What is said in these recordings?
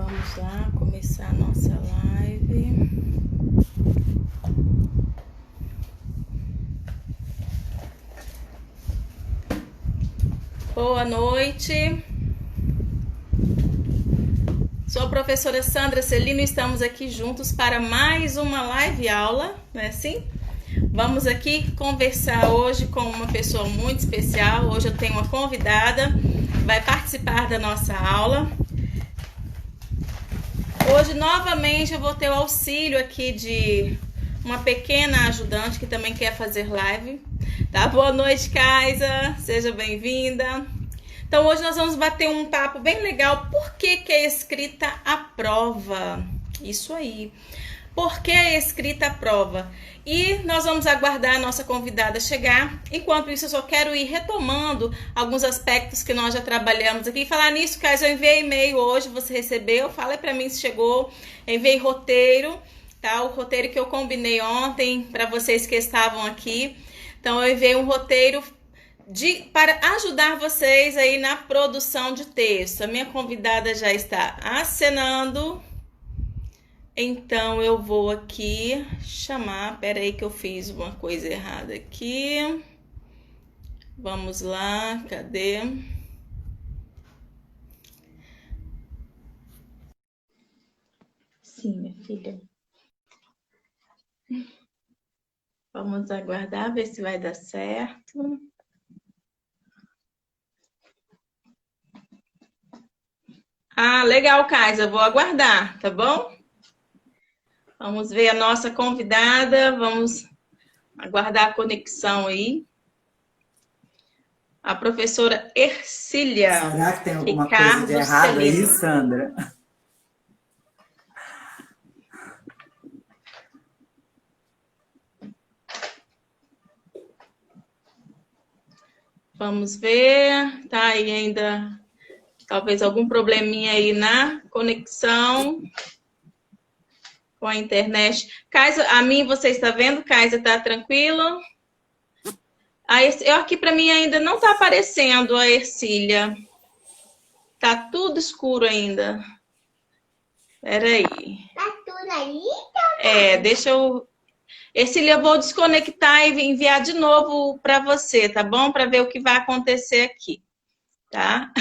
Vamos lá, começar a nossa live. Boa noite. Sou a professora Sandra Celino e estamos aqui juntos para mais uma live aula, não é assim? Vamos aqui conversar hoje com uma pessoa muito especial. Hoje eu tenho uma convidada, vai participar da nossa aula. Hoje, novamente, eu vou ter o auxílio aqui de uma pequena ajudante que também quer fazer live. Tá? Boa noite, Kaisa. Seja bem-vinda. Então, hoje nós vamos bater um papo bem legal. Por que que é escrita a prova? Isso aí. Por que é escrita a prova? E nós vamos aguardar a nossa convidada chegar. Enquanto isso, eu só quero ir retomando alguns aspectos que nós já trabalhamos aqui. Falar nisso, caso eu enviei e-mail hoje, você recebeu, fala para mim se chegou. Enviei roteiro, tá? O roteiro que eu combinei ontem para vocês que estavam aqui. Então, eu enviei um roteiro para ajudar vocês aí na produção de texto. A minha convidada já está acenando. Então, eu vou aqui chamar... Pera aí que eu fiz uma coisa errada aqui. Vamos lá, cadê? Sim, minha filha. Vamos aguardar, ver se vai dar certo. Ah, legal, Kaisa. Vou aguardar, tá bom? Vamos ver a nossa convidada, vamos aguardar a conexão aí. A professora Ercília. Será que tem alguma coisa de errado aí, Sandra? Vamos ver, tá aí ainda, talvez algum probleminha aí na conexão com a internet. Kaisa, a mim você está vendo? Kaisa, tá tranquilo? Eu aqui para mim ainda não tá aparecendo a Ercília. Tá tudo escuro ainda. Peraí. Tá tudo aí? Deixa eu... Ercília, eu vou desconectar e enviar de novo para você, tá bom? Para ver o que vai acontecer aqui, tá?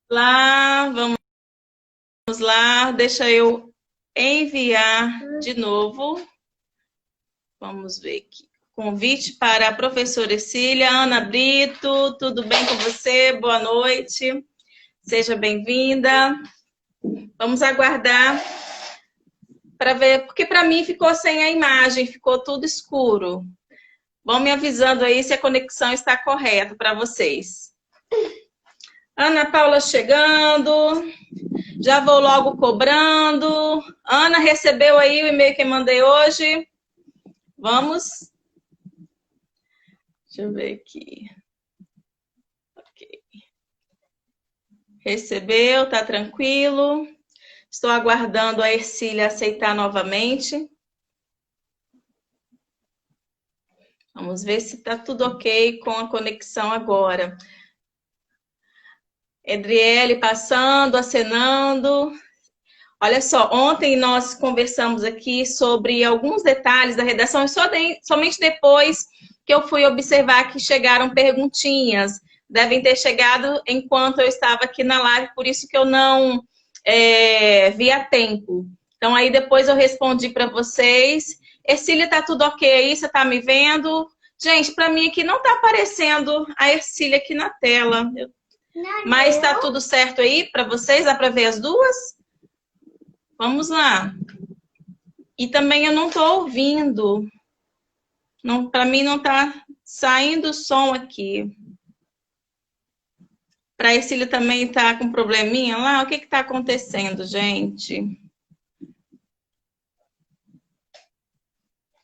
Lá, vamos lá, deixa eu enviar de novo. Vamos ver aqui. Convite para a professora Ercília. Ana Brito, tudo bem com você? Boa noite. Seja bem-vinda. Vamos aguardar para ver, porque para mim ficou sem a imagem, ficou tudo escuro. Vão me avisando aí se a conexão está correta para vocês. Ana Paula chegando. Já vou logo cobrando. Ana, recebeu aí o e-mail que eu mandei hoje? Vamos. Deixa eu ver aqui. Ok. Recebeu, tá tranquilo. Estou aguardando a Ercília aceitar novamente. Vamos ver se está tudo ok com a conexão agora. Edriele passando, acenando. Olha só, ontem nós conversamos aqui sobre alguns detalhes da redação e somente depois que eu fui observar que chegaram perguntinhas. Devem ter chegado enquanto eu estava aqui na live, por isso que eu não vi a tempo. Então, aí depois eu respondi para vocês. Ercília, tá tudo ok aí? Você tá me vendo? Gente, para mim aqui não tá aparecendo a Ercília aqui na tela. Mas tá tudo certo aí para vocês? Dá para ver as duas? Vamos lá. E também eu não estou ouvindo. Para mim não está saindo som aqui. Para a Ercília também está com probleminha lá. O que está acontecendo, gente?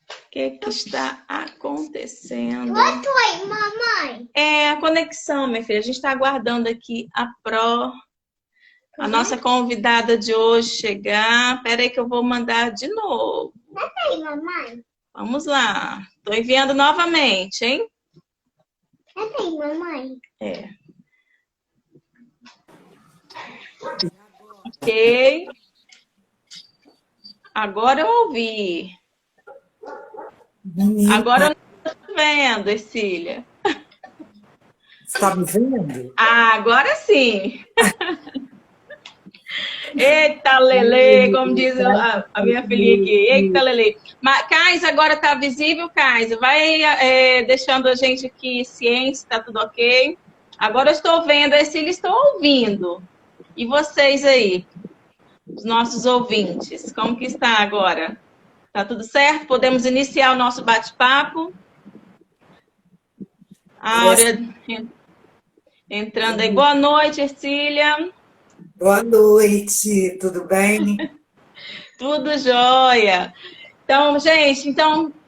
O que está acontecendo? Quanto aí, mamãe? É a conexão, minha filha. A gente está aguardando aqui a nossa convidada de hoje chegar. Espera aí que eu vou mandar de novo. Quanto aí, mamãe? Vamos lá. Estou enviando novamente, hein? Quanto aí, mamãe? Ok. Agora eu ouvi. Agora eu não estou vendo, Ercília. Você está me vendo? Ah, agora sim. Eita, Lele, como diz a minha filhinha aqui. Eita, Lele. Mas, Kaisa, agora está visível, Kaisa? Vai deixando a gente aqui ciente, está tudo ok? Agora eu estou vendo, a Ercília estou ouvindo. E vocês aí, os nossos ouvintes, como que está agora? Tá tudo certo? Podemos iniciar o nosso bate-papo? Áurea entrando aí. Boa noite, Ercília. Boa noite, tudo bem? Tudo jóia. Então, gente,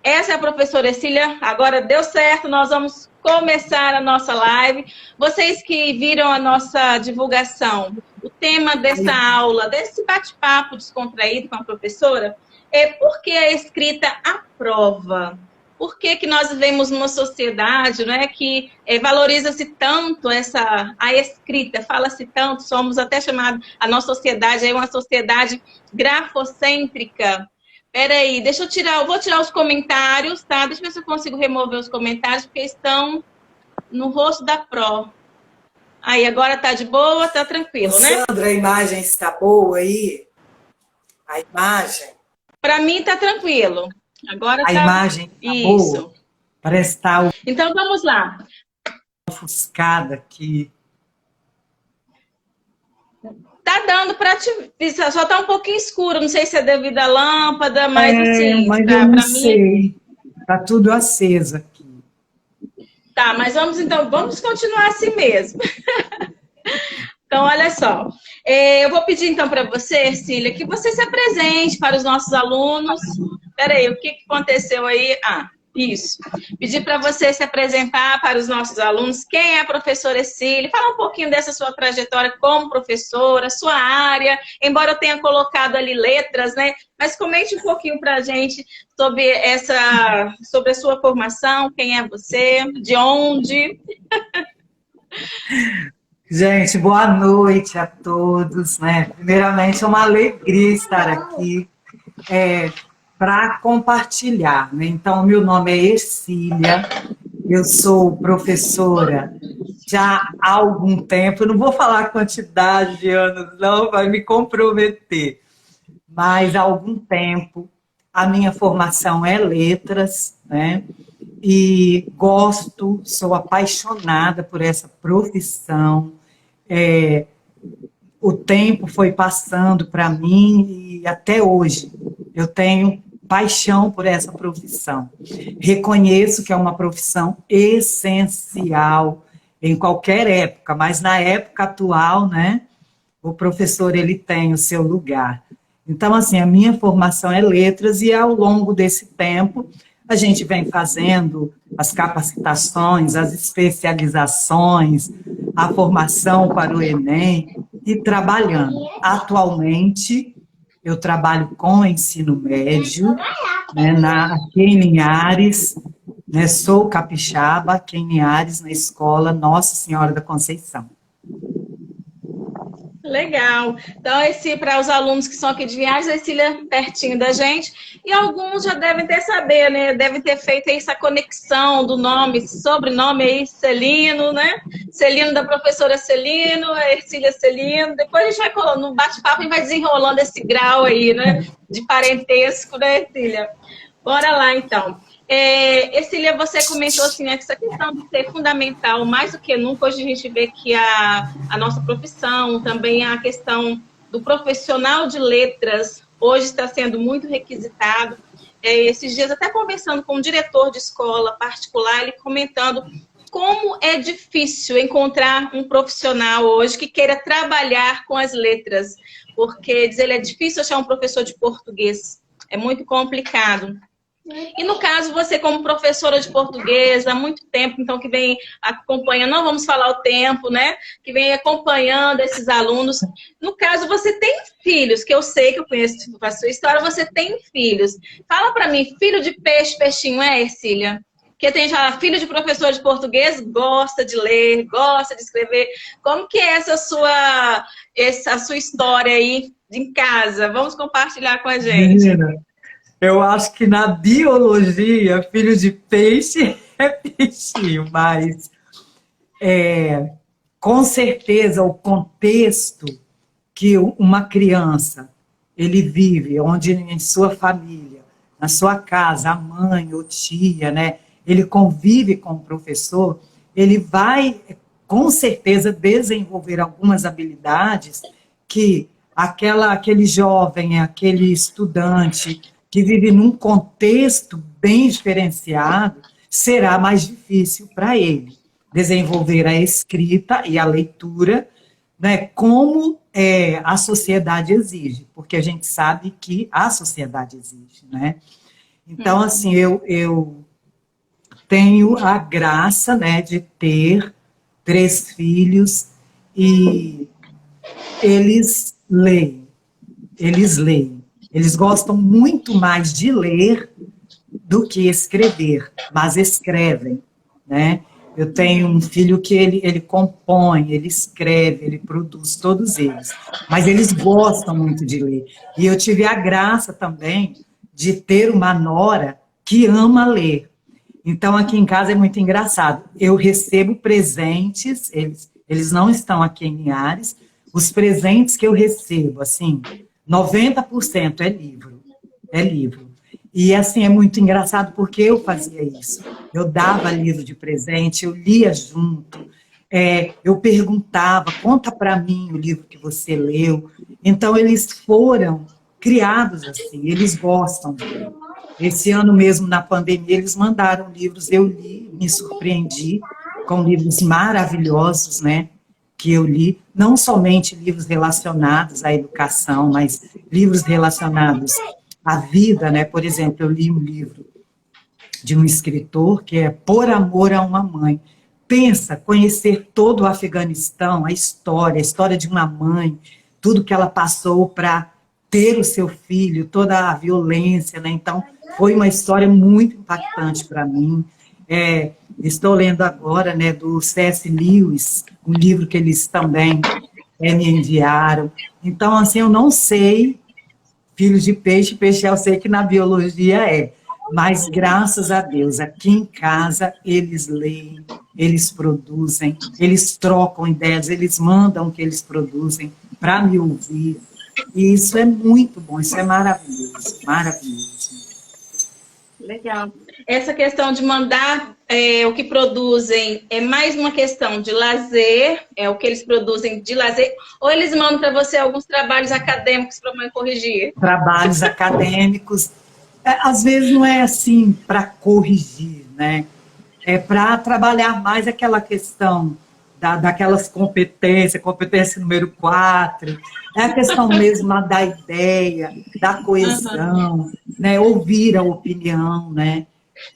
essa é a professora Ercília. Agora deu certo, nós vamos começar a nossa live. Vocês que viram a nossa divulgação, o tema dessa aula, desse bate-papo descontraído com a professora, é por que a escrita aprova? Por que que nós vivemos numa sociedade, né, que valoriza-se tanto a escrita, fala-se tanto, somos até chamados, a nossa sociedade é uma sociedade grafocêntrica. Peraí, eu vou tirar os comentários, tá? Deixa eu ver se eu consigo remover os comentários, porque estão no rosto da Pro. Aí, agora tá de boa, tá tranquilo, né? Sandra, a imagem está boa aí? A imagem? Para mim tá tranquilo. Agora a tá... imagem está Isso. boa? Parece estar Então, vamos lá. ofuscada aqui. Tá dando para te... Só tá um pouquinho escuro, não sei se é devido à lâmpada, mas assim... Mas eu não sei. Tá tudo aceso aqui. Tá, mas vamos continuar assim mesmo. Então, olha só. Eu vou pedir, então, para você, Ercília, que você se apresente para os nossos alunos. Peraí, o que aconteceu aí? Ah, isso. Pedir para você se apresentar para os nossos alunos. Quem é a professora Ercília? Fala um pouquinho dessa sua trajetória como professora, sua área. Embora eu tenha colocado ali letras, né? Mas comente um pouquinho para a gente sobre a sua formação. Quem é você? De onde? Gente, boa noite a todos, né? Primeiramente, é uma alegria estar aqui para compartilhar, né? Então, meu nome é Ercília, eu sou professora já há algum tempo, eu não vou falar a quantidade de anos, não, vai me comprometer, mas há algum tempo a minha formação é letras, né? E sou apaixonada por essa profissão. O tempo foi passando para mim e até hoje eu tenho paixão por essa profissão. Reconheço que é uma profissão essencial em qualquer época, mas na época atual, né, o professor ele tem o seu lugar. Então, assim, a minha formação é letras e ao longo desse tempo a gente vem fazendo as capacitações, as especializações, a formação para o Enem e trabalhando. Atualmente, eu trabalho com ensino médio, né, aqui em Linhares, né, sou capixaba, aqui em Linhares, na escola Nossa Senhora da Conceição. Legal. Então, para os alunos que são aqui de Linhares, a Ercília pertinho da gente. E alguns já devem ter saber, né? Devem ter feito essa conexão do nome, sobrenome aí, Celino, né? Celino da professora Celino, a Ercília Celino. Depois a gente vai colando no bate-papo e vai desenrolando esse grau aí, né? De parentesco, né, Ercília? Bora lá, então. Ercília, você comentou assim, essa questão de ser fundamental, mais do que nunca, hoje a gente vê que a nossa profissão, também a questão do profissional de letras, hoje está sendo muito requisitado. Esses dias, até conversando com um diretor de escola particular, ele comentando como é difícil encontrar um profissional hoje que queira trabalhar com as letras, porque, diz ele, é difícil achar um professor de português, é muito complicado. E no caso, você como professora de português há muito tempo, então que vem acompanhando, não vamos falar o tempo, né? Que vem acompanhando esses alunos. No caso, você tem filhos, que eu sei que eu conheço a sua história, você tem filhos. Fala para mim, filho de peixe, peixinho é, Ercília? Porque tem já filho de professor de português, gosta de ler, gosta de escrever. Como que é essa sua história aí em casa? Vamos compartilhar com a gente. Menina, eu acho que na biologia, filho de peixe é peixinho, mas com certeza o contexto que uma criança ele vive, onde em sua família, na sua casa, a mãe ou tia, né, ele convive com o professor, ele vai com certeza desenvolver algumas habilidades que aquele jovem, aquele estudante que vive num contexto bem diferenciado, será mais difícil para ele desenvolver a escrita e a leitura, né, como a sociedade exige, porque a gente sabe que a sociedade exige, né? Então, assim, eu tenho a graça, né, de ter 3 filhos e eles leem, eles gostam muito mais de ler do que escrever, mas escrevem, né? Eu tenho um filho que ele compõe, ele escreve, ele produz, todos eles. Mas eles gostam muito de ler. E eu tive a graça também de ter uma nora que ama ler. Então, aqui em casa é muito engraçado. Eu recebo presentes, eles não estão aqui em Linhares, os presentes que eu recebo, assim, 90% é livro. É livro. E, assim, é muito engraçado porque eu fazia isso. Eu dava livro de presente, eu lia junto, eu perguntava, conta para mim o livro que você leu. Então, eles foram criados assim, eles gostam de ler. Esse ano mesmo, na pandemia, eles mandaram livros, eu li, me surpreendi com livros maravilhosos, né, que eu li, não somente livros relacionados à educação, mas livros relacionados à vida, né? Por exemplo, eu li um livro de um escritor que é Por Amor a uma Mãe. Pensa, conhecer todo o Afeganistão, a história de uma mãe, tudo que ela passou para ter o seu filho, toda a violência, né? Então, foi uma história muito impactante para mim. Estou lendo agora, né, do C.S. Lewis, um livro que eles também me enviaram. Então, assim, eu não sei, filho de peixe, peixe eu sei que na biologia mas graças a Deus, aqui em casa, eles leem, eles produzem, eles trocam ideias, eles mandam o que eles produzem para me ouvir. E isso é muito bom, isso é maravilhoso, maravilhoso. Legal. Essa questão de mandar o que produzem é mais uma questão de lazer, é o que eles produzem de lazer, ou eles mandam para você alguns trabalhos acadêmicos para mãe corrigir? Trabalhos acadêmicos, às vezes não é assim para corrigir, né? É para trabalhar mais aquela questão daquelas competência número 4, é a questão mesmo da ideia, da coesão, né? Ouvir a opinião, né?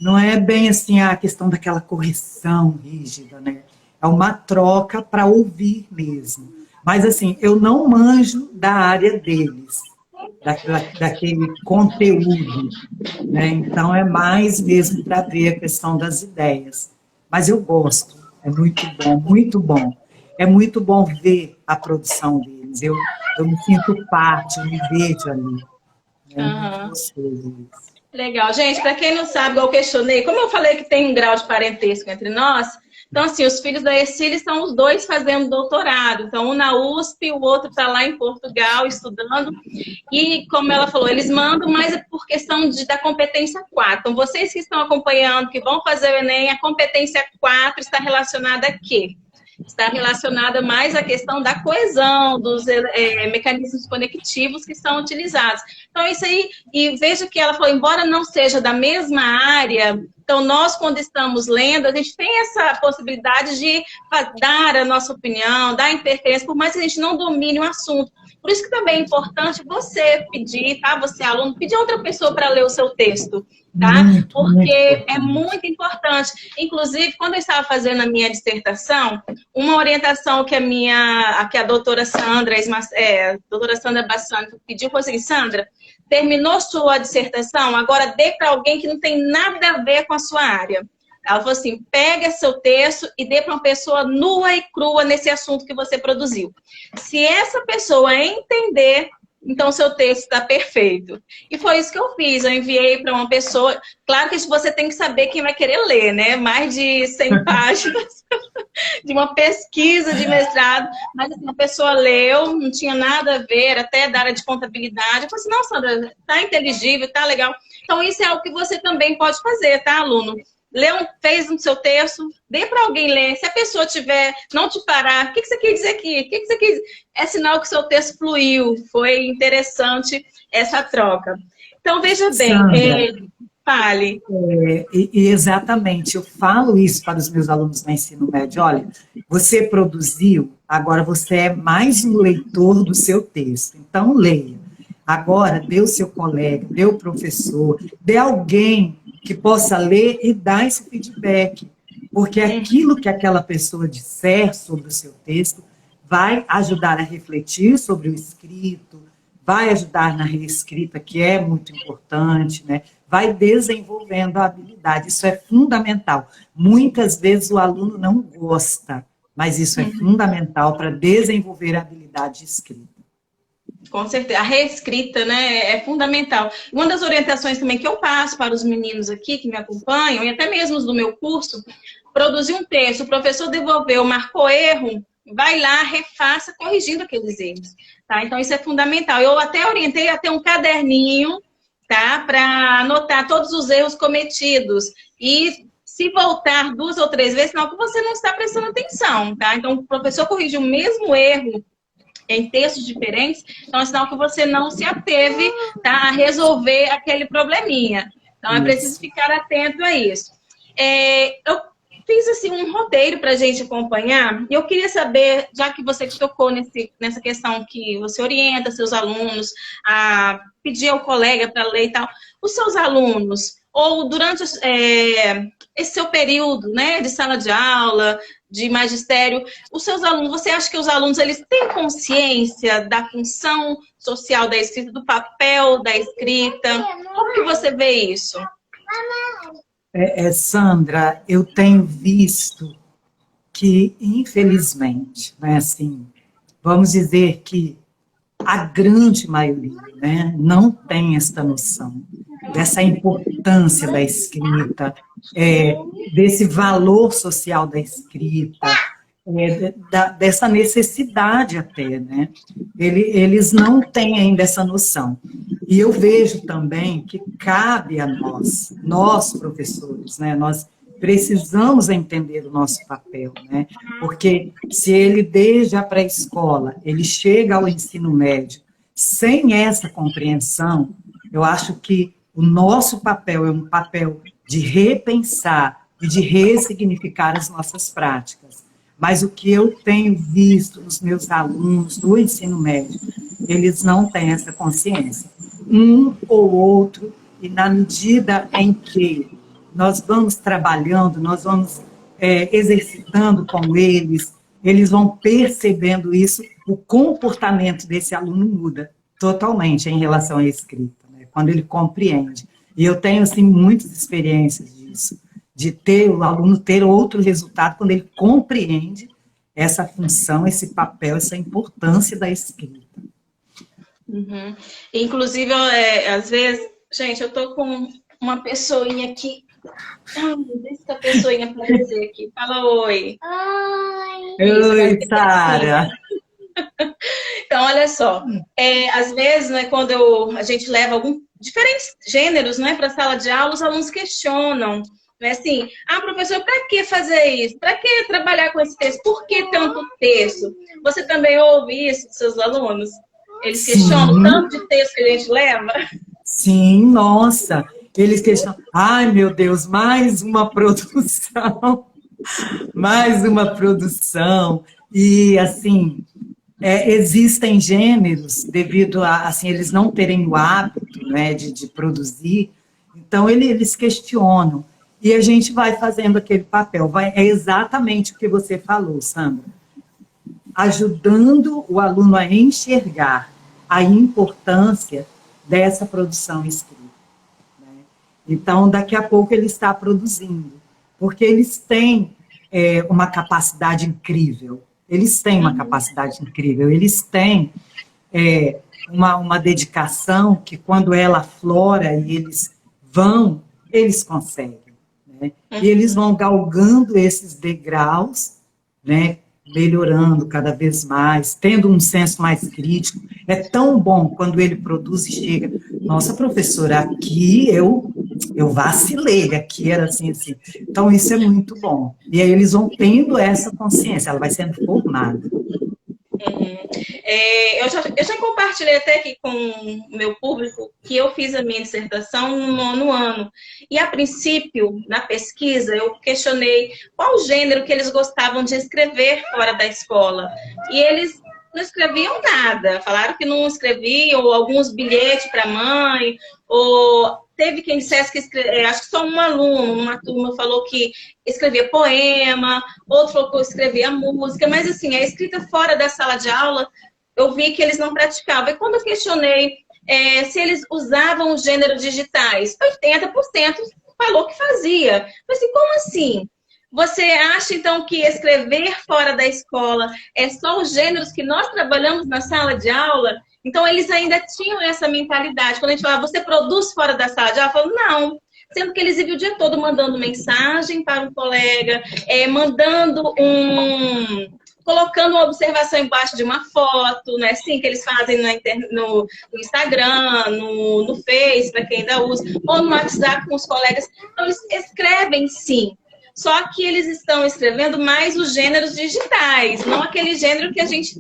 Não é bem assim a questão daquela correção rígida, né? É uma troca para ouvir mesmo. Mas, assim, eu não manjo da área deles, daquele conteúdo, né? Então, é mais mesmo para ver a questão das ideias. Mas eu gosto, é muito bom, muito bom. É muito bom ver a produção deles. Eu me sinto parte, eu me vejo ali. É muito gostoso isso. Legal. Gente, para quem não sabe, eu questionei, como eu falei que tem um grau de parentesco entre nós, então, assim, os filhos da Ercília estão os dois fazendo doutorado. Então, um na USP, o outro está lá em Portugal estudando. E, como ela falou, eles mandam, mas é por questão da competência 4. Então, vocês que estão acompanhando, que vão fazer o Enem, a competência 4 está relacionada a quê? Está relacionada mais à questão da coesão, dos mecanismos conectivos que são utilizados. Então, isso aí, e veja que ela falou, embora não seja da mesma área, então nós, quando estamos lendo, a gente tem essa possibilidade de dar a nossa opinião, dar interferência, por mais que a gente não domine o assunto. Por isso que também é importante você pedir, tá? Você, aluno, pedir a outra pessoa para ler o seu texto, tá? Porque é muito importante. Inclusive, quando eu estava fazendo a minha dissertação, uma orientação que a doutora Sandra, doutora Sandra Bassani pediu foi assim, Sandra, terminou sua dissertação, agora dê para alguém que não tem nada a ver com a sua área. Ela falou assim, pega seu texto e dê para uma pessoa nua e crua nesse assunto que você produziu. Se essa pessoa entender, então seu texto está perfeito. E foi isso que eu fiz, eu enviei para uma pessoa, claro que você tem que saber quem vai querer ler, né? Mais de 100 páginas de uma pesquisa de mestrado, mas assim, a pessoa leu, não tinha nada a ver, até da área de contabilidade. Eu falei assim, não, Sandra, tá inteligível, tá legal. Então isso é algo que você também pode fazer, tá, aluno? Fez no seu texto, dê para alguém ler. Se a pessoa não te parar, o que você quer dizer aqui? O que você quer dizer? É sinal que o seu texto fluiu, foi interessante essa troca. Então, veja bem, Sandra, fale. Exatamente, eu falo isso para os meus alunos no ensino médio. Olha, você produziu, agora você é mais um leitor do seu texto. Então, leia. Agora, dê o seu colega, dê o professor, dê alguém que possa ler e dar esse feedback. Porque aquilo que aquela pessoa disser sobre o seu texto vai ajudar a refletir sobre o escrito, vai ajudar na reescrita, que é muito importante, né? Vai desenvolvendo a habilidade. Isso é fundamental. Muitas vezes o aluno não gosta, mas isso é fundamental para desenvolver a habilidade de escrita. Com certeza. A reescrita, né, é fundamental. Uma das orientações também que eu passo para os meninos aqui que me acompanham, e até mesmo os do meu curso, produzir um texto, o professor devolveu, marcou erro, vai lá, refaça, corrigindo aqueles erros. Tá? Então, isso é fundamental. Eu até orientei a ter um caderninho, tá, para anotar todos os erros cometidos. E se voltar 2 ou 3 vezes, senão que você não está prestando atenção. Tá? Então, o professor corrigiu o mesmo erro em textos diferentes, então é sinal que você não se ateve, tá, a resolver aquele probleminha. Então, é preciso ficar atento a isso. Eu fiz assim, um roteiro para a gente acompanhar, e eu queria saber, já que você tocou nessa questão que você orienta seus alunos a pedir ao colega para ler e tal, os seus alunos, ou durante esse seu período, né, de sala de aula, de magistério, os seus alunos, você acha que os alunos eles têm consciência da função social da escrita, do papel da escrita? Como que você vê isso? Sandra, eu tenho visto que, infelizmente, né, assim, vamos dizer que a grande maioria, né, não tem esta noção dessa importância da escrita, desse valor social da escrita, dessa necessidade até, né? Eles não têm ainda essa noção. E eu vejo também que cabe a nós professores, né? Nós precisamos entender o nosso papel, né? Porque se ele, desde a pré-escola, ele chega ao ensino médio sem essa compreensão, eu acho que o nosso papel é um papel de repensar e de ressignificar as nossas práticas. Mas o que eu tenho visto nos meus alunos do ensino médio, eles não têm essa consciência. Um ou outro, e na medida em que nós vamos trabalhando, nós vamos exercitando com eles, eles vão percebendo isso, o comportamento desse aluno muda totalmente em relação à escrita, né? Quando ele compreende. E eu tenho, assim, muitas experiências disso, de ter o aluno ter outro resultado quando ele compreende essa função, esse papel, essa importância da escrita. Uhum. Inclusive, às vezes, gente, eu tô com uma pessoinha aqui. Ai, deixa essa pessoinha aparecer aqui. Fala oi. Oi, Sara. Então, olha só. Às vezes, né, quando a gente leva diferentes gêneros, né, para a sala de aula, os alunos questionam. Né, assim, professor, para que fazer isso? Para que trabalhar com esse texto? Por que tanto texto? Você também ouve isso dos seus alunos? Eles questionam o tanto de texto que a gente leva? Sim, nossa. Eles questionam, ai meu Deus, mais uma produção, mais uma produção. E assim, existem gêneros, devido a assim, eles não terem o hábito, né, de produzir, então eles questionam. E a gente vai fazendo aquele papel. É exatamente o que você falou, Sandra. Ajudando o aluno a enxergar a importância dessa produção escrita. Então, daqui a pouco ele está produzindo. porque eles têm uma capacidade incrível. Eles têm uma capacidade incrível, eles têm uma dedicação que, quando ela aflora e eles conseguem. Né? E eles vão galgando esses degraus, né? Melhorando cada vez mais, tendo um senso mais crítico. É tão bom quando ele produz e chega. Nossa, professora, aqui eu vacilei, aqui era assim, assim. Então, isso é muito bom. E aí eles vão tendo essa consciência, ela vai sendo formada. Eu já compartilhei até aqui com o meu público que eu fiz a minha dissertação no 9º ano. E, a princípio, na pesquisa, eu questionei qual gênero que eles gostavam de escrever fora da escola. E eles não escreviam nada. Falaram que não escreviam, ou alguns bilhetes para a mãe, ou teve quem dissesse que acho que só um aluno, numa turma, falou que escrevia poema, outro falou que escrevia música, mas assim, a escrita fora da sala de aula, eu vi que eles não praticavam. E quando eu questionei se eles usavam os gêneros digitais, 80% falou que fazia. Eu falei assim, como assim? Você acha, então, que escrever fora da escola é só os gêneros que nós trabalhamos na sala de aula? Então, eles ainda tinham essa mentalidade. Quando a gente falava, você produz fora da sala de aula? Eu falo, não. Sendo que eles viviam o dia todo mandando mensagem para um colega, colocando uma observação embaixo de uma foto, né? Assim que eles fazem no Instagram, no Face, para quem ainda usa, ou no WhatsApp com os colegas. Então, eles escrevem, sim. Só que eles estão escrevendo mais os gêneros digitais, não aquele gênero que a gente,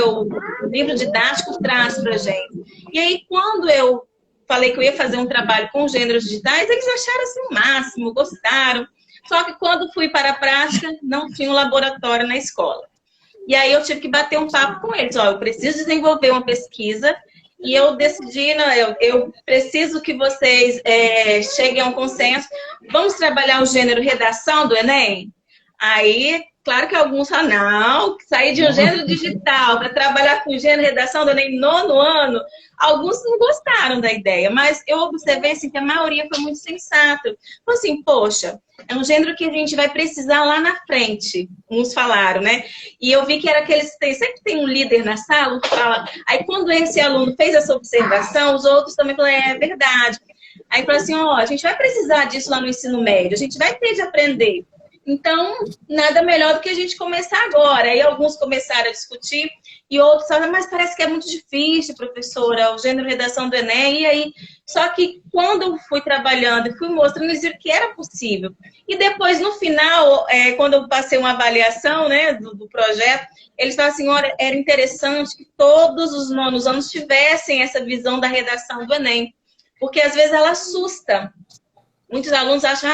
o livro didático traz para a gente. E aí, quando eu falei que eu ia fazer um trabalho com gêneros digitais, eles acharam assim o máximo, gostaram. Só que quando fui para a prática, não tinha um laboratório na escola. E aí eu tive que bater um papo com eles. Eu preciso desenvolver uma pesquisa. E eu decidi, eu preciso que vocês cheguem a um consenso. Vamos trabalhar o gênero redação do Enem? Aí, claro que alguns falam, não, sair de um gênero digital para trabalhar com o gênero redação do Enem no 9º ano. Alguns não gostaram da ideia, mas eu observei assim, que a maioria foi muito sensata. Falei assim, poxa, é um gênero que a gente vai precisar lá na frente. Uns falaram, né? E eu vi que era aqueles... Sempre tem um líder na sala que fala... Aí quando esse aluno fez essa observação, os outros também falaram, é verdade. Aí falaram assim, a gente vai precisar disso lá no ensino médio. A gente vai ter de aprender. Então, nada melhor do que a gente começar agora. Aí alguns começaram a discutir e outros falaram, mas parece que é muito difícil, professora, o gênero redação do Enem. E aí, só que quando eu fui trabalhando e fui mostrando, eles viram que era possível. E depois, no final, quando eu passei uma avaliação, né, do projeto, eles falaram assim, olha, era interessante que todos os 9º anos tivessem essa visão da redação do Enem. Porque às vezes ela assusta. Muitos alunos acham,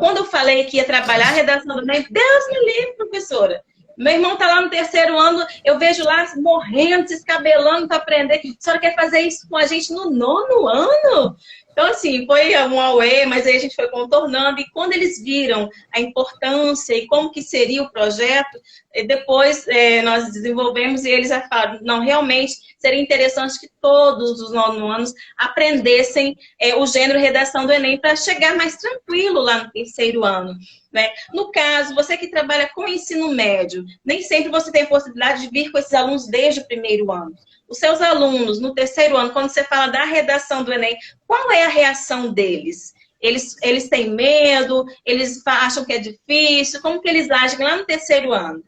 quando eu falei que ia trabalhar a redação do Enem, Deus me livre, professora. Meu irmão está lá no 3º ano, eu vejo lá morrendo, se escabelando para aprender. A senhora quer fazer isso com a gente no 9º ano? Então, assim, foi um auê, mas aí a gente foi contornando. E quando eles viram a importância e como que seria o projeto, depois nós desenvolvemos e eles falaram, não, realmente seria interessante que todos os 9º anos aprendessem o gênero redação do Enem para chegar mais tranquilo lá no 3º ano. Né? No caso, você que trabalha com ensino médio, nem sempre você tem a possibilidade de vir com esses alunos desde o 1º ano. Os seus alunos, no 3º ano, quando você fala da redação do Enem, qual é a reação deles? Eles têm medo? Eles acham que é difícil? Como que eles agem lá no 3º ano?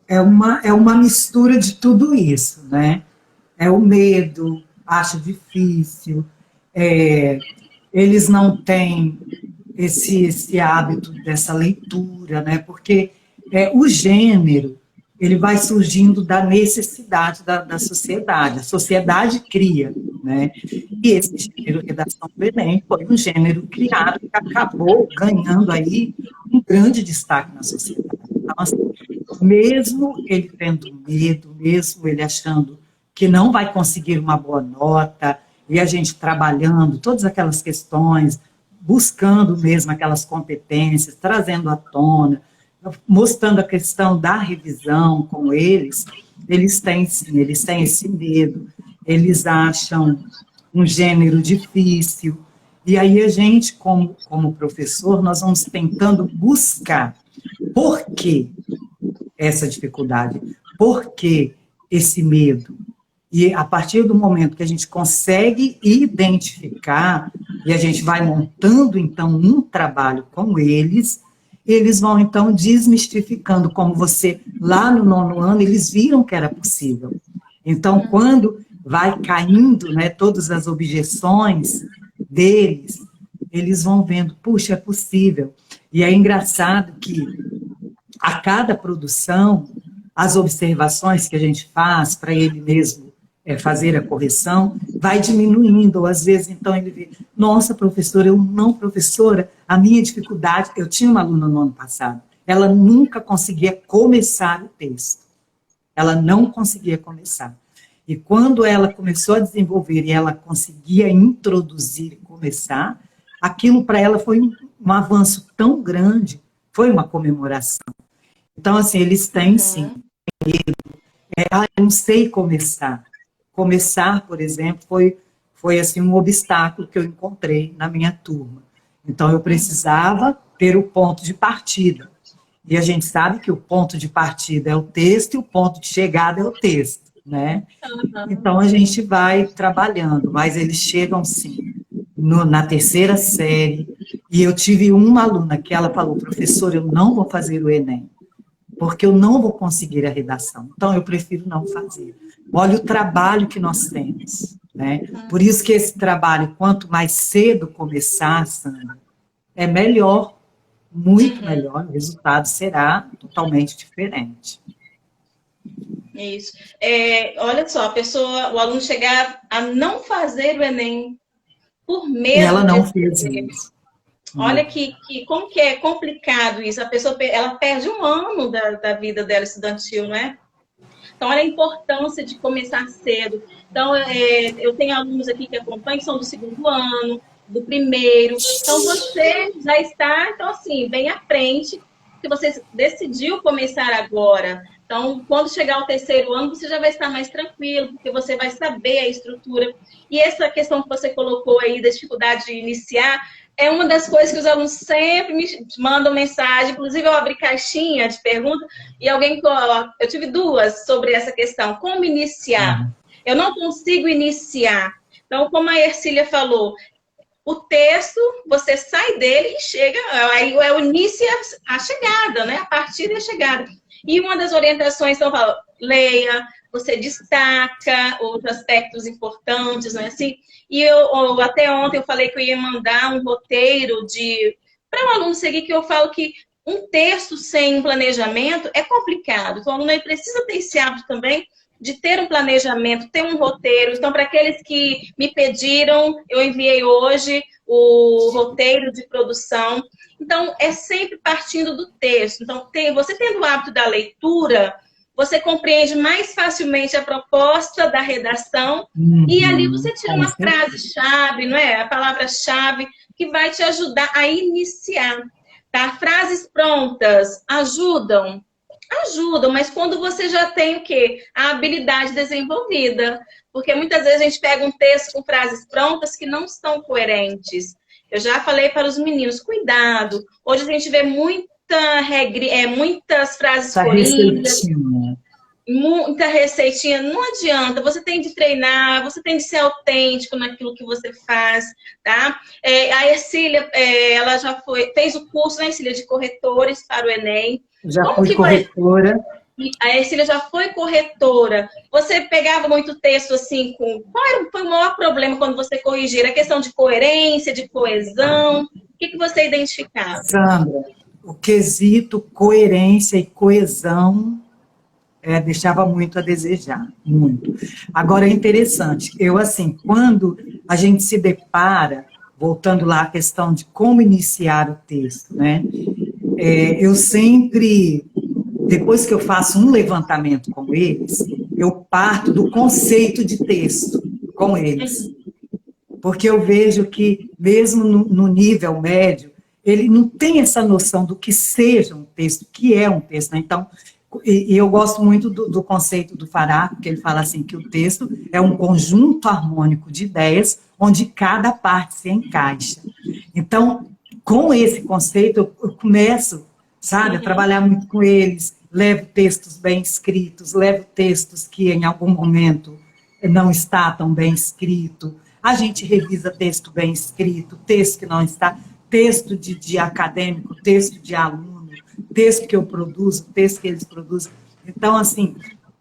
É uma mistura de tudo isso, né? É o medo, acha difícil, eles não têm esse hábito dessa leitura, né? Porque o gênero, ele vai surgindo da necessidade da sociedade. A sociedade cria, né? E esse gênero redação do Enem foi um gênero criado que acabou ganhando aí um grande destaque na sociedade. Então, assim, mesmo ele tendo medo, mesmo ele achando que não vai conseguir uma boa nota, e a gente trabalhando todas aquelas questões, buscando mesmo aquelas competências, trazendo à tona, mostrando a questão da revisão com eles têm sim, eles têm esse medo, eles acham um gênero difícil, E aí a gente, como professor, nós vamos tentando buscar por que essa dificuldade, por que esse medo. E a partir do momento que a gente consegue identificar, e a gente vai montando, então, um trabalho com eles, eles vão, então, desmistificando, como você, lá no 9º ano, eles viram que era possível. Então, quando vai caindo, né, todas as objeções deles, eles vão vendo, puxa, é possível. E é engraçado que, a cada produção, as observações que a gente faz para ele mesmo fazer a correção, vai diminuindo, ou às vezes, então, ele vê, nossa, professora, a minha dificuldade, eu tinha uma aluna no ano passado, ela nunca conseguia começar o texto, ela não conseguia começar, e quando ela começou a desenvolver, e ela conseguia introduzir e começar, aquilo para ela foi um avanço tão grande, foi uma comemoração. Então, assim, eles têm, sim, eu não sei começar. Começar, por exemplo, foi assim, um obstáculo que eu encontrei na minha turma. Então, eu precisava ter o ponto de partida. E a gente sabe que o ponto de partida é o texto e o ponto de chegada é o texto, né? Então, a gente vai trabalhando, mas eles chegam, sim, na 3ª série, e eu tive uma aluna que ela falou, professora, eu não vou fazer o Enem, porque eu não vou conseguir a redação, então eu prefiro não fazer. Olha o trabalho que nós temos, né? Por isso que esse trabalho, quanto mais cedo começar, Sandra, é melhor, muito melhor, o resultado será totalmente diferente. Isso. Olha só, o aluno chegar a não fazer o Enem por medo. E ela não fez isso. Olha como que é complicado isso. A pessoa, ela perde um ano da vida dela estudantil, né? Então, olha a importância de começar cedo. Então, eu tenho alunos aqui que acompanham, que são do 2º ano, do 1º. Então, você já está, então, assim, bem à frente, que você decidiu começar agora. Então, quando chegar ao 3º ano, você já vai estar mais tranquilo, porque você vai saber a estrutura. E essa questão que você colocou aí, da dificuldade de iniciar, é uma das coisas que os alunos sempre me mandam mensagem. Inclusive, eu abri caixinha de perguntas e eu tive 2 sobre essa questão. Como iniciar? Eu não consigo iniciar. Então, como a Ercília falou, o texto, você sai dele e chega, aí é o início a chegada, né? A partida e a chegada. E uma das orientações, então, fala, leia, você destaca os aspectos importantes, não é assim? E até ontem eu falei que eu ia mandar um roteiro para um aluno seguir, que eu falo que um texto sem um planejamento é complicado. Então, o aluno precisa ter esse hábito também de ter um planejamento, ter um roteiro. Então, para aqueles que me pediram, eu enviei hoje o roteiro de produção. Então, é sempre partindo do texto. Então, você tendo o hábito da leitura, você compreende mais facilmente a proposta da redação e ali você tira uma frase-chave, não é? A palavra-chave que vai te ajudar a iniciar, tá? Frases prontas ajudam, mas quando você já tem o quê? A habilidade desenvolvida. Porque muitas vezes a gente pega um texto com frases prontas que não estão coerentes. Eu já falei para os meninos, cuidado. Hoje a gente vê muitas frases corridas, muita receitinha. Não adianta, você tem de treinar, você tem de ser autêntico naquilo que você faz, tá? A Ercília, ela já fez o curso, né, Ercília, de corretores para o Enem. Já fui corretora. A Ercília já foi corretora. Você pegava muito texto assim, qual foi o maior problema quando você corrigia? A questão de coerência, de coesão? O que você identificava? Sandra, o quesito coerência e coesão deixava muito a desejar, muito. Agora, é interessante, assim, quando a gente se depara, voltando lá à questão de como iniciar o texto, né? Eu sempre, depois que eu faço um levantamento com eles, eu parto do conceito de texto com eles. Porque eu vejo que, mesmo no nível médio, ele não tem essa noção do que seja um texto, o que é um texto, né? Então, E eu gosto muito do conceito do Fará, porque ele fala assim que o texto é um conjunto harmônico de ideias onde cada parte se encaixa. Então, com esse conceito, eu começo, sabe, a trabalhar muito com eles, levo textos bem escritos, levo textos que em algum momento não está tão bem escrito, a gente revisa texto bem escrito, texto que não está, texto de acadêmico, texto de aluno, texto que eu produzo, texto que eles produzem. Então, assim,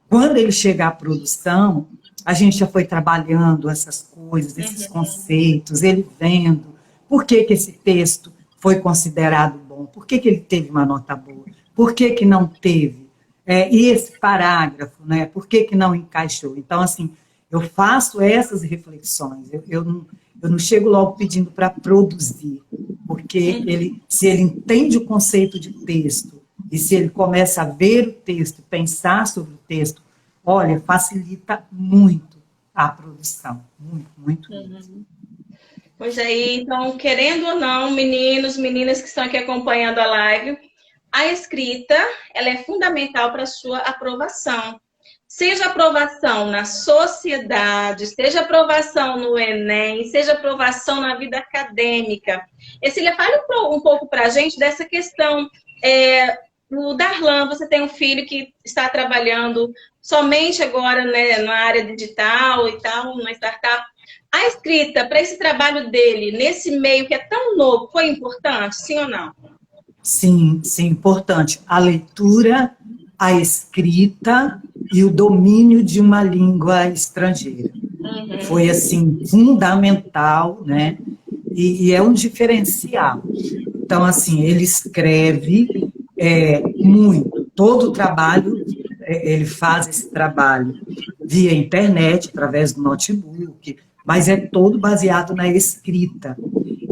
quando ele chega à produção, a gente já foi trabalhando essas coisas, esses conceitos, ele vendo por que esse texto foi considerado bom, por que ele teve uma nota boa, por que não teve, e esse parágrafo, né, por que não encaixou. Então, assim, eu faço essas reflexões, eu não chego logo pedindo para produzir, porque se ele entende o conceito de texto, e se ele começa a ver o texto, pensar sobre o texto, olha, facilita muito a produção, muito, muito. Pois aí, então, querendo ou não, meninos, meninas que estão aqui acompanhando a live, a escrita, ela é fundamental para a sua aprovação. Seja aprovação na sociedade, seja aprovação no Enem, seja aprovação na vida acadêmica. Cecília, fale um pouco para a gente dessa questão. O Darlan, você tem um filho que está trabalhando somente agora, né, na área digital e tal, na startup. A escrita, para esse trabalho dele, nesse meio que é tão novo, foi importante, sim ou não? Sim, sim, importante. A leitura, a escrita e o domínio de uma língua estrangeira. Foi, assim, fundamental, né? E é um diferencial. Então, assim, ele escreve muito. Todo o trabalho, ele faz esse trabalho via internet, através do notebook, mas é todo baseado na escrita.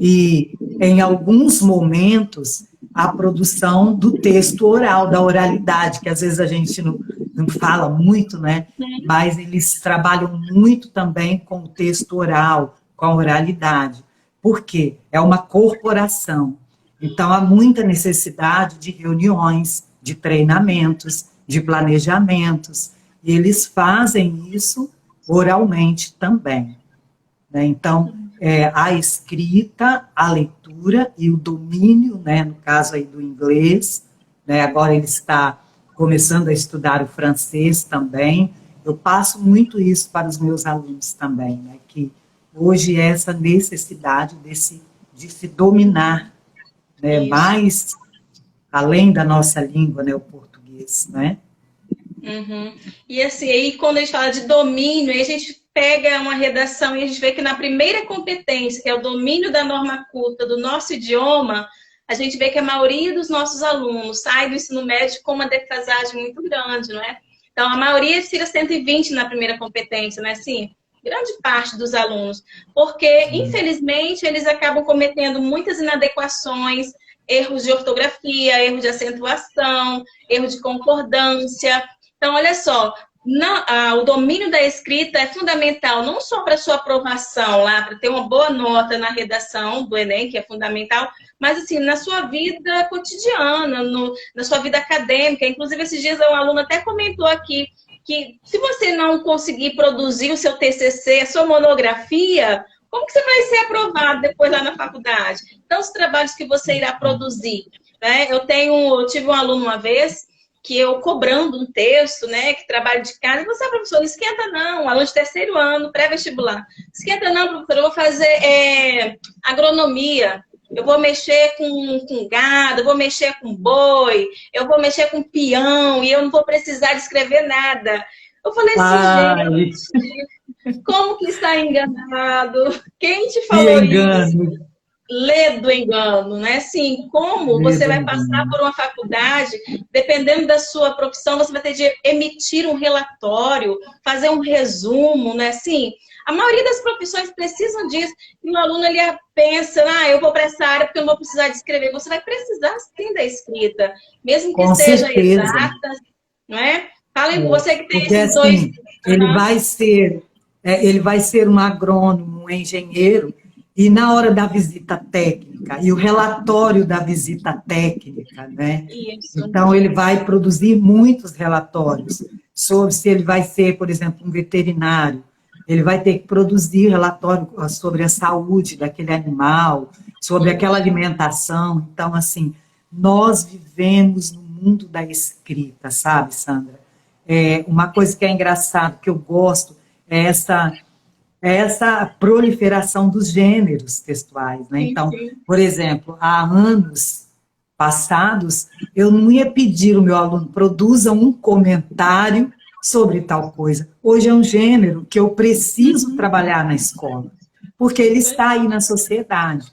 E, em alguns momentos, a produção do texto oral, da oralidade, que às vezes a gente não fala muito, né? Mas eles trabalham muito também com o texto oral, com a oralidade. Por quê? É uma corporação. Então, há muita necessidade de reuniões, de treinamentos, de planejamentos, e eles fazem isso oralmente também. Né? Então, a escrita, a leitura e o domínio, né, no caso aí do inglês, né, agora ele está começando a estudar o francês também. Eu passo muito isso para os meus alunos também, né, que hoje é essa necessidade de se dominar, né, mais além da nossa língua, né, o português, né? E assim, aí quando a gente fala de domínio, aí a gente pega uma redação e a gente vê que na primeira competência, que é o domínio da norma culta do nosso idioma, a gente vê que a maioria dos nossos alunos sai do ensino médio com uma defasagem muito grande, não é? Então, a maioria tira 120 na primeira competência, não é assim? Grande parte dos alunos. Porque, infelizmente, eles acabam cometendo muitas inadequações, erros de ortografia, erro de acentuação, erro de concordância. Então, olha só, o domínio da escrita é fundamental, não só para a sua aprovação lá, para ter uma boa nota na redação do Enem, que é fundamental, mas assim, na sua vida cotidiana, na sua vida acadêmica. Inclusive, esses dias um aluno até comentou aqui que se você não conseguir produzir o seu TCC, a sua monografia, como que você vai ser aprovado depois lá na faculdade? Então, os trabalhos que você irá produzir, né? Eu tive um aluno uma vez que eu cobrando um texto, né, que trabalho de casa, e você, professor, não esquenta não, aluno de terceiro ano, pré-vestibular, esquenta não, professor, eu vou fazer agronomia, eu vou mexer com gado, eu vou mexer com boi, eu vou mexer com peão, e eu não vou precisar de escrever nada. Eu falei assim, gente, como que está enganado? Quem te falou isso? Lê do engano, né? Assim, como você vai passar por uma faculdade, dependendo da sua profissão, você vai ter de emitir um relatório, fazer um resumo, né? Assim, a maioria das profissões precisam disso. E o aluno, ele pensa, eu vou para essa área porque eu não vou precisar de escrever. Você vai precisar, sim, da escrita, mesmo que seja exata, não é? Fala aí, você que tem esses dois... Ele vai ser um agrônomo, um engenheiro, E na hora da visita técnica, e o relatório da visita técnica, né? Isso. Então, ele vai produzir muitos relatórios sobre se ele vai ser, por exemplo, um veterinário. Ele vai ter que produzir relatório sobre a saúde daquele animal, sobre aquela alimentação. Então, assim, nós vivemos no mundo da escrita, sabe, Sandra? Uma coisa que é engraçada, que eu gosto, é essa proliferação dos gêneros textuais, né? Então, por exemplo, há anos passados, eu não ia pedir ao meu aluno, produza um comentário sobre tal coisa. Hoje é um gênero que eu preciso trabalhar na escola, porque ele está aí na sociedade.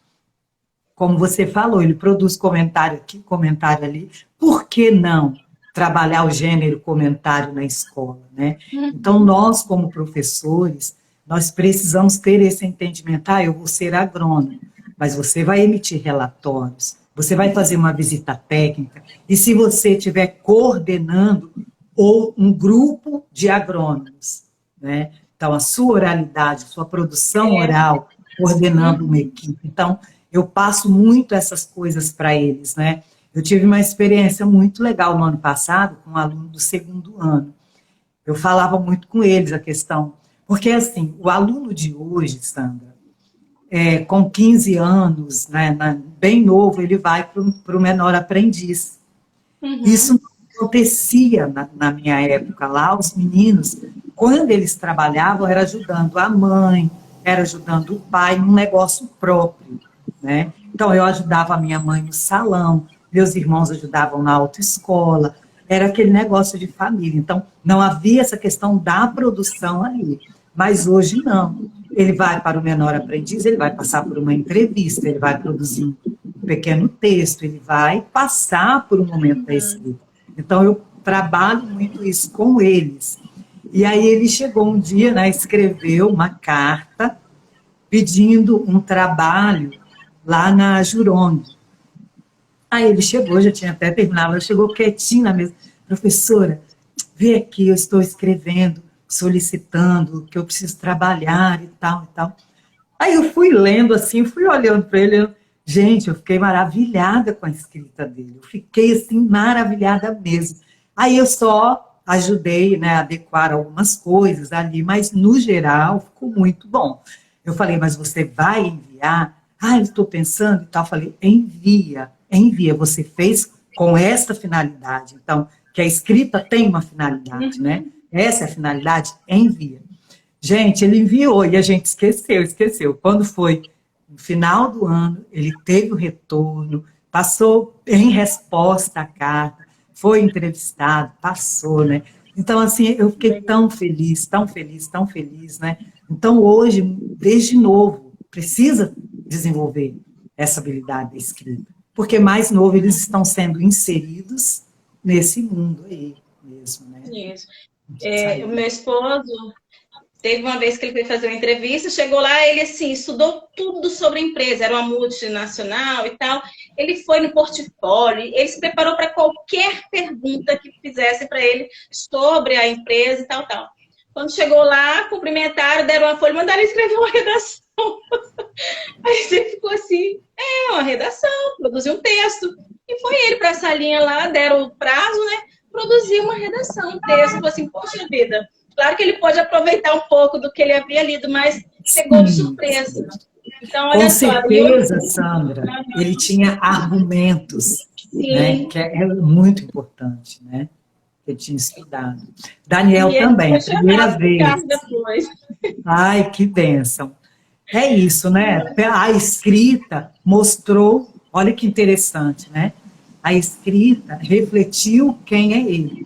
Como você falou, ele produz comentário aqui, comentário ali. Por que não trabalhar o gênero comentário na escola, né? Então, nós, como professores, nós precisamos ter esse entendimento. Eu vou ser agrônomo, mas você vai emitir relatórios, você vai fazer uma visita técnica, e se você estiver coordenando ou um grupo de agrônomos, né? Então, a sua oralidade, a sua produção oral, coordenando uma equipe. Então, eu passo muito essas coisas para eles, né? Eu tive uma experiência muito legal no ano passado com um aluno do 2º ano. Eu falava muito com eles a questão, porque assim, o aluno de hoje, Sandra, com 15 anos, né, bem novo, ele vai para o menor aprendiz. Isso não acontecia na minha época lá, os meninos, quando eles trabalhavam, era ajudando a mãe, era ajudando o pai num negócio próprio, né? Então, eu ajudava a minha mãe no salão, meus irmãos ajudavam na autoescola, era aquele negócio de família. Então, não havia essa questão da produção ali. Mas hoje não. Ele vai para o menor aprendiz, ele vai passar por uma entrevista, ele vai produzir um pequeno texto, ele vai passar por um momento da escrita. Então, eu trabalho muito isso com eles. E aí ele chegou um dia, né, escreveu uma carta pedindo um trabalho lá na Jurong. Aí ele chegou, já tinha até terminado, ele chegou quietinho na mesa. Professora, vê aqui, eu estou escrevendo, solicitando que eu preciso trabalhar e tal, e tal. Aí eu fui lendo assim, fui olhando para ele, gente, eu fiquei maravilhada com a escrita dele, eu fiquei assim, maravilhada mesmo. Aí eu só ajudei, né, a adequar algumas coisas ali, mas no geral ficou muito bom. Eu falei, mas você vai enviar? Eu estou pensando e tal. Eu falei, envia, você fez com essa finalidade. Então, que a escrita tem uma finalidade, né? Essa é a finalidade, envia. Gente, ele enviou e a gente esqueceu. Quando foi no final do ano, ele teve o retorno, passou em resposta à carta, foi entrevistado, passou, né? Então, assim, eu fiquei tão feliz, né? Então, hoje, desde novo, precisa desenvolver essa habilidade da escrita, porque mais novo eles estão sendo inseridos nesse mundo aí mesmo, né? Isso. O meu esposo, teve uma vez que ele foi fazer uma entrevista, chegou lá, ele assim, estudou tudo sobre a empresa, era uma multinacional e tal, ele foi no portfólio, ele se preparou para qualquer pergunta que fizesse para ele sobre a empresa e tal, tal. Quando chegou lá, cumprimentaram, deram uma folha, mandaram ele escrever uma redação. Aí você ficou assim, uma redação, produziu um texto. E foi ele para essa linha lá, deram o prazo, né? Produziu uma redação, um texto. Falei assim, poxa vida, claro que ele pode aproveitar um pouco do que ele havia lido, mas chegou de surpresa. Então, olha com só. certeza, Sandra, ele tinha argumentos, né? Que é muito importante, né? Ele tinha estudado. Daniel também, primeira vez. Depois. Ai, que bênção. É isso, né? A escrita mostrou, olha que interessante, né? A escrita refletiu quem é ele.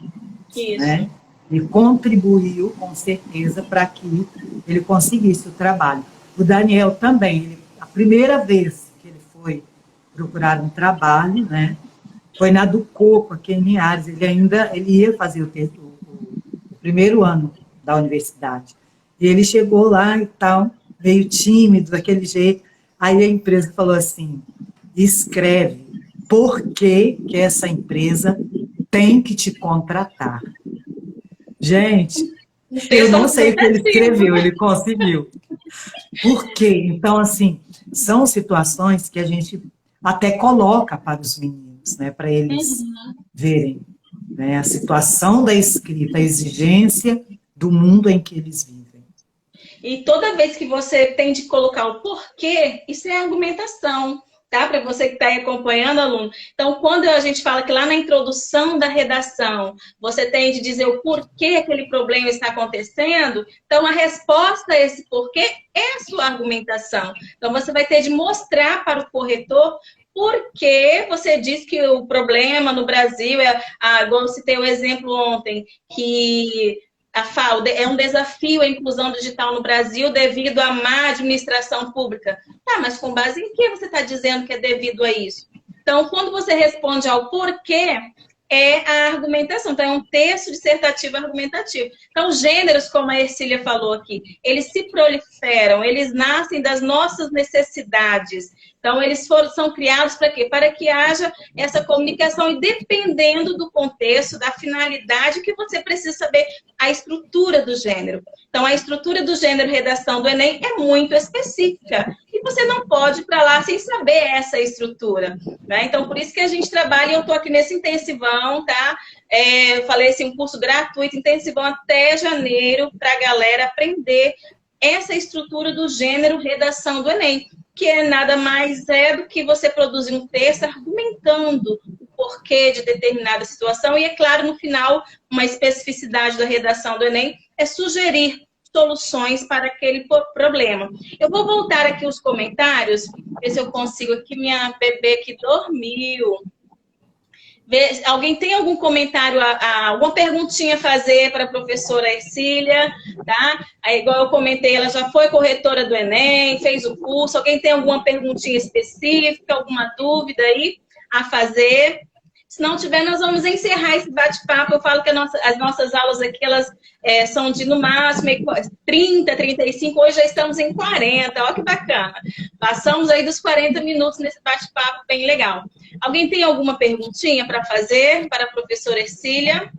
Isso. Né? E contribuiu, com certeza, para que ele conseguisse o trabalho. O Daniel também, a primeira vez que ele foi procurar um trabalho, né? Foi na do Coco, aqui em Linhares. Ele ia fazer o primeiro ano da universidade. E ele chegou lá e tal, meio tímido, daquele jeito. Aí a empresa falou assim, escreve por que essa empresa tem que te contratar. Gente, eu não sei o que ele escreveu, ele conseguiu. Por quê? Então, assim, são situações que a gente até coloca para os meninos, né, para eles verem, né, a situação da escrita, a exigência do mundo em que eles vivem. E toda vez que você tem de colocar o porquê, isso é argumentação, tá? Para você que está aí acompanhando, aluno. Então, quando a gente fala que lá na introdução da redação, você tem de dizer o porquê aquele problema está acontecendo, então a resposta a esse porquê é a sua argumentação. Então, você vai ter de mostrar para o corretor por que você diz que o problema no Brasil igual eu citei o exemplo ontem, que é um desafio a inclusão digital no Brasil devido à má administração pública. Tá, mas com base em que você está dizendo que é devido a isso? Então, quando você responde ao porquê, é a argumentação. Então, é um texto dissertativo argumentativo. Então, gêneros, como a Ercília falou aqui, eles se proliferam, eles nascem das nossas necessidades. Então, eles são criados para quê? Para que haja essa comunicação e dependendo do contexto, da finalidade que você precisa saber a estrutura do gênero. Então, a estrutura do gênero redação do Enem é muito específica. E você não pode ir para lá sem saber essa estrutura, né? Então, por isso que a gente trabalha, e eu estou aqui nesse intensivão, tá? Eu falei assim, um curso gratuito, intensivão até janeiro, para a galera aprender essa estrutura do gênero redação do Enem, que é nada mais do que você produzir um texto argumentando o porquê de determinada situação e, é claro, no final, uma especificidade da redação do Enem é sugerir soluções para aquele problema. Eu vou voltar aqui os comentários, ver se eu consigo aqui, minha bebê que dormiu. Alguém tem algum comentário, alguma perguntinha a fazer para a professora Ercília, tá? Aí, igual eu comentei, ela já foi corretora do Enem, fez o curso. Alguém tem alguma perguntinha específica, alguma dúvida aí a fazer? Se não tiver, nós vamos encerrar esse bate-papo. Eu falo que as nossas aulas aqui, elas são de, no máximo, 30, 35. Hoje já estamos em 40. Olha que bacana. Passamos aí dos 40 minutos nesse bate-papo bem legal. Alguém tem alguma perguntinha para fazer para a professora Ercília?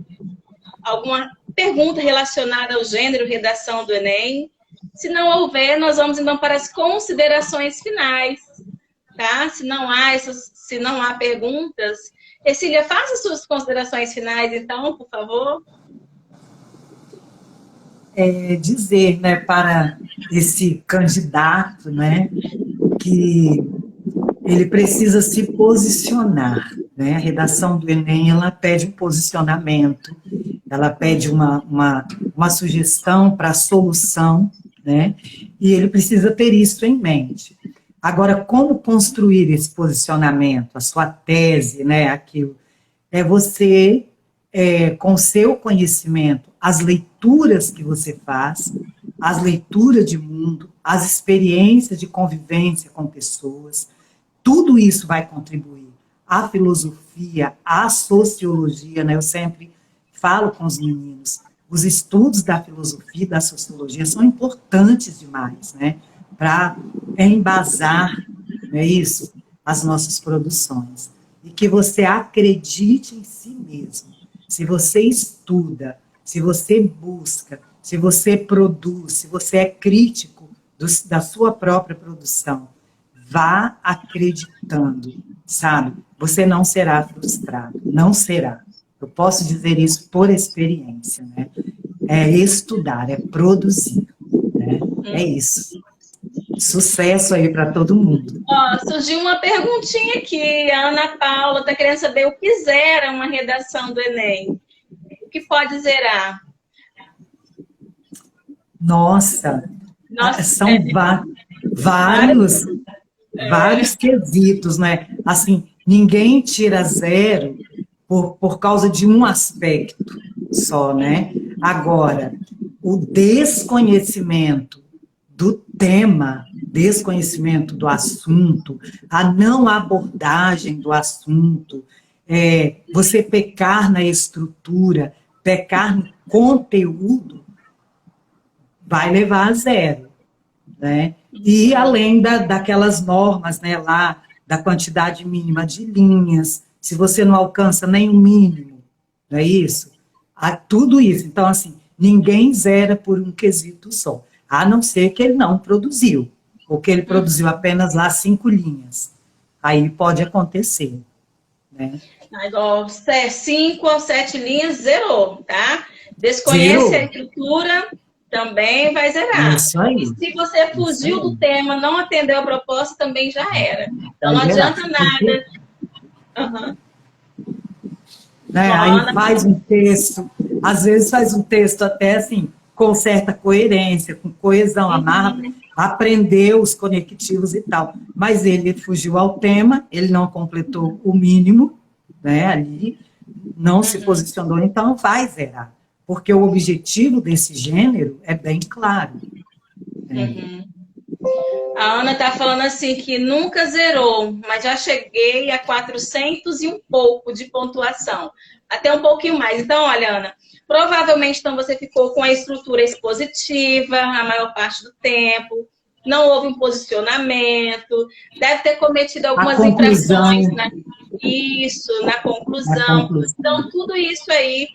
Alguma pergunta relacionada ao gênero redação do Enem? Se não houver, nós vamos então para as considerações finais, tá? Se não há perguntas, Ercília, faça suas considerações finais, então, por favor. Dizer, né, para esse candidato, né, que ele precisa se posicionar, né? A redação do Enem, ela pede um posicionamento, ela pede uma sugestão para a solução, né? E ele precisa ter isso em mente. Agora, como construir esse posicionamento, a sua tese, né, aquilo, é você, com o seu conhecimento, as leituras que você faz, as leituras de mundo, as experiências de convivência com pessoas, tudo isso vai contribuir. A filosofia, a sociologia, né, eu sempre falo com os meninos, os estudos da filosofia e da sociologia são importantes demais, né? Para embasar, não é isso, as nossas produções. E que você acredite em si mesmo. Se você estuda, se você busca, se você produz, se você é crítico da sua própria produção, vá acreditando, sabe? Você não será frustrado, não será. Eu posso dizer isso por experiência, né? É estudar, é produzir, né? É isso. Sucesso aí para todo mundo. Surgiu uma perguntinha aqui. A Ana Paula está querendo saber o que zera uma redação do Enem. O que pode zerar? Nossa são vários quesitos, né? Assim, ninguém tira zero por causa de um aspecto só, né? Agora, o desconhecimento do tema, desconhecimento do assunto, a não abordagem do assunto, você pecar na estrutura, pecar no conteúdo, vai levar a zero, né? E além daquelas normas, né, lá, da quantidade mínima de linhas, se você não alcança nem o mínimo, não é isso? Tudo isso. Então, assim, ninguém zera por um quesito só, a não ser que ele não produziu, ou que ele produziu apenas lá 5 linhas. Aí pode acontecer, né? Igual 5 ou 7 linhas, zerou, tá? Desconhece Zerou. a estrutura, também vai zerar. Isso aí. E se você Isso fugiu aí. do tema, não atendeu a proposta, também já era. Então Vai não zerar. adianta nada. Aham. Né? Aí faz um texto, às vezes faz um texto até assim, com certa coerência, com coesão, amarra, aprendeu os conectivos e tal. Mas ele fugiu ao tema, ele não completou o mínimo, né, ali, não se posicionou, então vai zerar. Porque o objetivo desse gênero é bem claro. Uhum. A Ana está falando assim que nunca zerou, mas já cheguei a 400 e um pouco de pontuação. Até um pouquinho mais. Então, olha, Ana, provavelmente então, você ficou com a estrutura expositiva a maior parte do tempo, não houve um posicionamento, deve ter cometido algumas infrações na conclusão. Então, tudo isso aí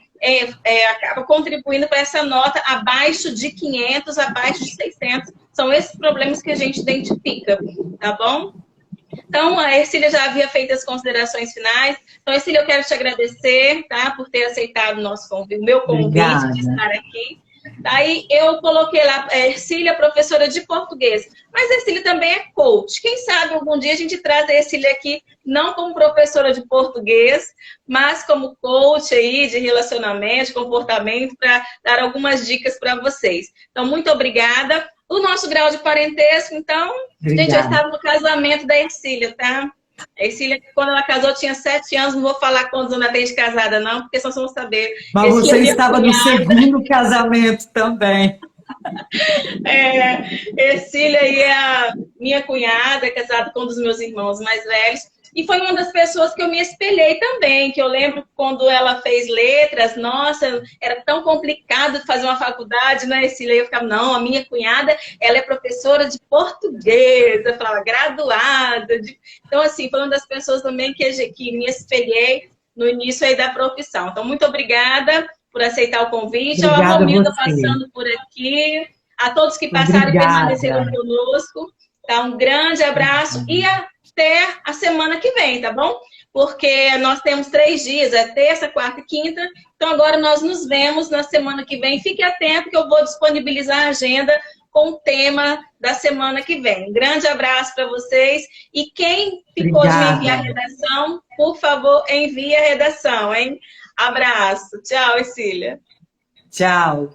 acaba contribuindo para essa nota abaixo de 500, abaixo de 600. São esses problemas que a gente identifica, tá bom? Então, a Ercília já havia feito as considerações finais. Então, Ercília, eu quero te agradecer, tá, por ter aceitado o meu convite de estar aqui. Daí eu coloquei lá, Ercília, professora de português. Mas Ercília também é coach. Quem sabe algum dia a gente traz a Ercília aqui, não como professora de português, mas como coach aí de relacionamento, de comportamento, para dar algumas dicas para vocês. Então, muito obrigada. O nosso grau de parentesco, então, gente, eu estava no casamento da Ercília, tá? A Ercília, quando ela casou, tinha 7 anos. Não vou falar quantos anos ela tem de casada, não, porque só vamos saber. Mas você estava no segundo casamento também. Ercília aí é a minha cunhada, casada com um dos meus irmãos mais velhos. E foi uma das pessoas que eu me espelhei também, que eu lembro quando ela fez letras, nossa, era tão complicado fazer uma faculdade, né, Ercília? Eu ficava, não, a minha cunhada, ela é professora de português, eu falava, graduada. Então, assim, foi uma das pessoas também que me espelhei no início aí da profissão. Então, muito obrigada por aceitar o convite. Obrigada a Romilda você. Passando por aqui, a todos que passaram e permaneceram conosco. Tá? Um grande abraço e até a semana que vem, tá bom? Porque nós temos 3 dias, é terça, quarta e quinta. Então agora nós nos vemos na semana que vem. Fique atento que eu vou disponibilizar a agenda com o tema da semana que vem. Um grande abraço para vocês. E quem ficou de me enviar a redação, por favor, envie a redação, hein? Abraço. Tchau, Ercília. Tchau.